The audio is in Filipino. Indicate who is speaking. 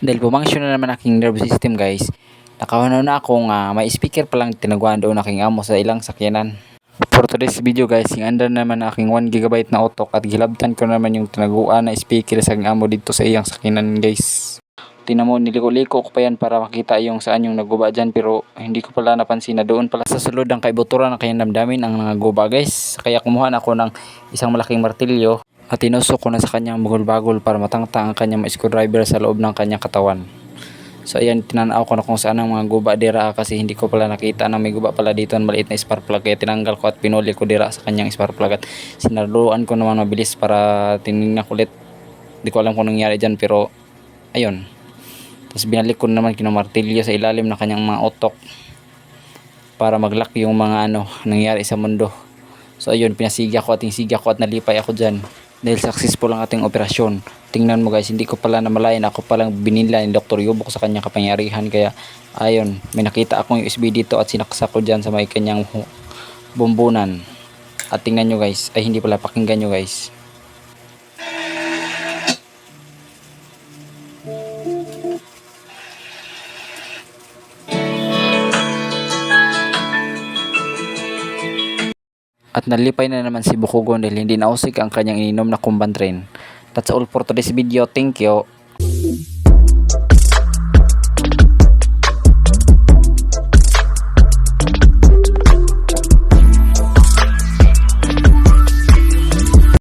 Speaker 1: Dahil pumangsyon na naman aking nervous system guys, nakahanaw na akong may speaker palang tinaguan doon aking amo sa ilang sakyanan. For today's video guys, yung andar naman aking 1 GB na utok at gilabtan ko naman yung tinaguan na speaker sa aking amo dito sa iyang sakyanan guys. Tingnan mo, niliko-liko ko pa yan para makita yung saan yung naguba dyan, pero hindi ko pala napansin na doon pala sa sulod ng kaibuturan ng kanyang damdamin ang naguba guys. Kaya kumuha ako ng isang malaking martilyo at tinusok ko na sa kanyang bagol-bagol para matangtang ang kanyang screwdriver sa loob ng kanyang katawan. So ayan, tinanaw ko na kung saan ang mga guba dira kasi hindi ko pala nakita na may guba pala dito ang maliit na spark plug. Kaya tinanggal ko at pinuli ko dira sa kanyang spark plug at sinaluan ko naman mabilis para tinignan ko ulit. Hindi ko alam kung nangyari dyan, pero ayun. Tapos binalik ko naman kinamartilyo sa ilalim ng kanyang mga utok para maglock yung mga nangyari sa mundo. So ayun, pinasiga ko at nalipay ako dyan dahil successful ang ating operasyon. Tingnan mo guys, hindi ko pala namalayan, ako palang binila ni Dr. Yubok sa kanyang kapangyarihan. Kaya ayun, may nakita akong USB dito at sinaksak ko dyan sa may kanyang bumbunan. At tingnan nyo guys, ay hindi pala, pakinggan nyo guys. At nalipay na naman si Bukugon dahil hindi nausik ang kanyang ininom na kumbantrain. That's all for today's video. Thank you.